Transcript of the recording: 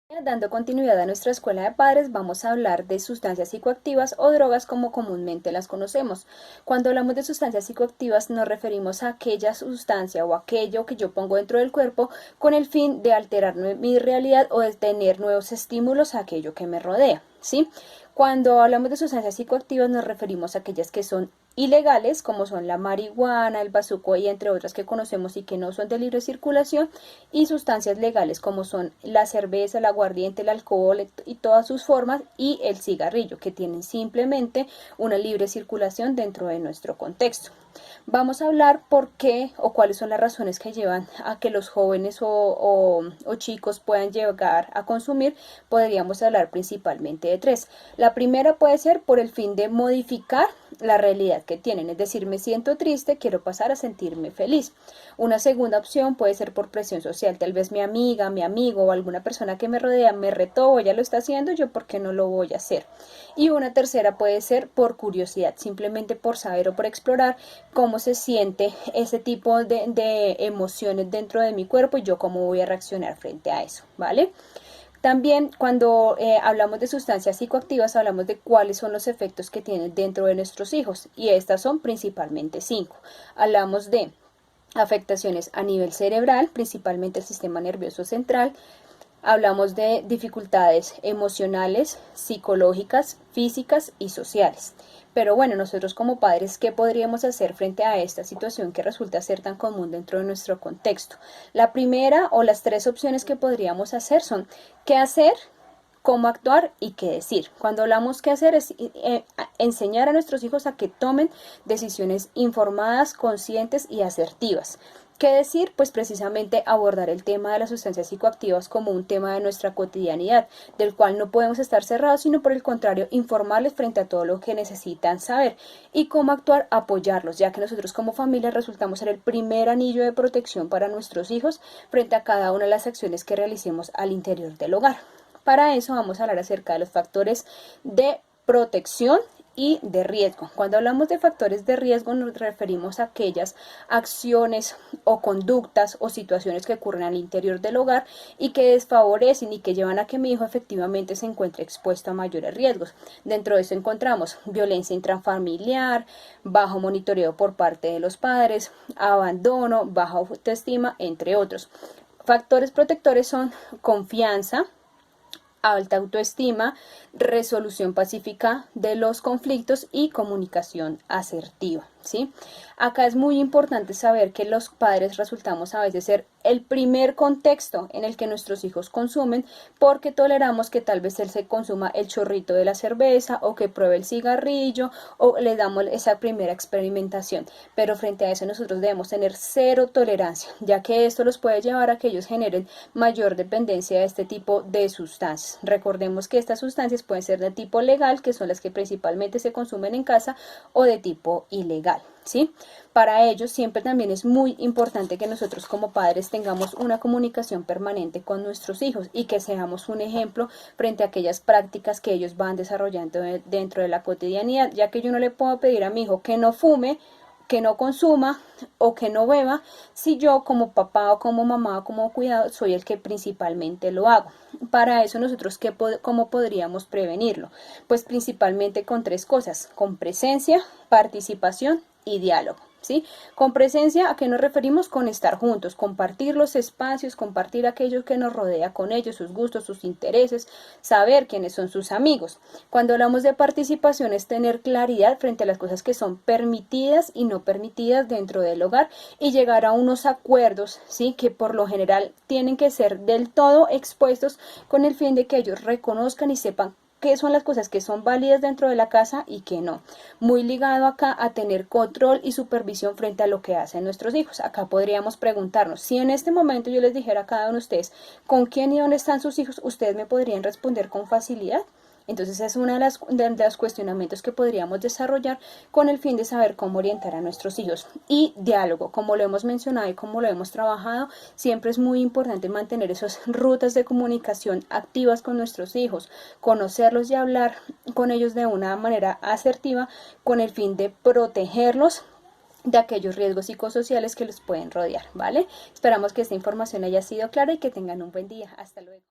Dando continuidad a nuestra escuela de padres, vamos a hablar de sustancias psicoactivas o drogas como comúnmente las conocemos. Cuando hablamos de sustancias psicoactivas nos referimos a aquella sustancia o aquello que yo pongo dentro del cuerpo con el fin de alterar mi realidad o de tener nuevos estímulos a aquello que me rodea, ¿sí? Cuando hablamos de sustancias psicoactivas nos referimos a aquellas que son ilegales, como son la marihuana, el bazuco y entre otras que conocemos y que no son de libre circulación, y sustancias legales como son la cerveza, el aguardiente, el alcohol y todas sus formas, y el cigarrillo, que tienen simplemente una libre circulación dentro de nuestro contexto. Vamos a hablar por qué o cuáles son las razones que llevan a que los jóvenes o chicos puedan llegar a consumir. Podríamos hablar principalmente de tres. La primera puede ser por el fin de modificar la realidad que tienen, es decir, me siento triste, quiero pasar a sentirme feliz. Una segunda opción puede ser por presión social, tal vez mi amiga, mi amigo o alguna persona que me rodea me retó o ya lo está haciendo, yo por qué no lo voy a hacer. Y una tercera puede ser por curiosidad, simplemente por saber o por explorar cómo se siente ese tipo de emociones dentro de mi cuerpo y yo cómo voy a reaccionar frente a eso, ¿vale? También cuando hablamos de sustancias psicoactivas hablamos de cuáles son los efectos que tienen dentro de nuestros hijos y estas son principalmente 5. Hablamos de afectaciones a nivel cerebral, principalmente el sistema nervioso central. Hablamos de dificultades emocionales, psicológicas, físicas y sociales. Pero bueno, nosotros como padres, ¿qué podríamos hacer frente a esta situación que resulta ser tan común dentro de nuestro contexto? La primera o las tres opciones que podríamos hacer son qué hacer, cómo actuar y qué decir. Cuando hablamos qué hacer es enseñar a nuestros hijos a que tomen decisiones informadas, conscientes y asertivas. ¿Qué decir? Pues precisamente abordar el tema de las sustancias psicoactivas como un tema de nuestra cotidianidad, del cual no podemos estar cerrados, sino por el contrario, informarles frente a todo lo que necesitan saber. Y cómo actuar, apoyarlos, ya que nosotros como familia resultamos ser el primer anillo de protección para nuestros hijos frente a cada una de las acciones que realicemos al interior del hogar. Para eso vamos a hablar acerca de los factores de protección y de riesgo. Cuando hablamos de factores de riesgo nos referimos a aquellas acciones o conductas o situaciones que ocurren al interior del hogar y que desfavorecen y que llevan a que mi hijo efectivamente se encuentre expuesto a mayores riesgos. Dentro de eso encontramos violencia intrafamiliar, bajo monitoreo por parte de los padres, abandono, baja autoestima, entre otros. Factores protectores son confianza, alta autoestima, resolución pacífica de los conflictos y comunicación asertiva, ¿sí? Acá es muy importante saber que los padres resultamos a veces ser el primer contexto en el que nuestros hijos consumen porque toleramos que tal vez él se consuma el chorrito de la cerveza o que pruebe el cigarrillo o le damos esa primera experimentación, pero frente a eso nosotros debemos tener cero tolerancia, ya que esto los puede llevar a que ellos generen mayor dependencia de este tipo de sustancias. Recordemos que estas sustancias pueden ser de tipo legal, que son las que principalmente se consumen en casa, o de tipo ilegal, ¿sí? Para ello siempre también es muy importante que nosotros como padres tengamos una comunicación permanente con nuestros hijos y que seamos un ejemplo frente a aquellas prácticas que ellos van desarrollando dentro de la cotidianidad, ya que yo no le puedo pedir a mi hijo que no fume, que no consuma o que no beba si yo como papá o como mamá o como cuidado soy el que principalmente lo hago. Para eso nosotros ¿cómo podríamos prevenirlo? Pues principalmente con tres cosas: con presencia, participación y diálogo. ¿Sí? Con presencia, ¿a qué nos referimos? Con estar juntos, compartir los espacios, compartir aquello que nos rodea con ellos, sus gustos, sus intereses, saber quiénes son sus amigos. Cuando hablamos de participación es tener claridad frente a las cosas que son permitidas y no permitidas dentro del hogar y llegar a unos acuerdos, ¿sí? Que por lo general tienen que ser del todo expuestos con el fin de que ellos reconozcan y sepan qué son las cosas que son válidas dentro de la casa y que no. Muy ligado acá a tener control y supervisión frente a lo que hacen nuestros hijos. Acá podríamos preguntarnos, si en este momento yo les dijera a cada uno de ustedes con quién y dónde están sus hijos, ustedes me podrían responder con facilidad. Entonces es uno de los cuestionamientos que podríamos desarrollar con el fin de saber cómo orientar a nuestros hijos. Y diálogo, como lo hemos mencionado y como lo hemos trabajado, siempre es muy importante mantener esas rutas de comunicación activas con nuestros hijos, conocerlos y hablar con ellos de una manera asertiva con el fin de protegerlos de aquellos riesgos psicosociales que los pueden rodear, ¿vale? Esperamos que esta información haya sido clara y que tengan un buen día. Hasta luego.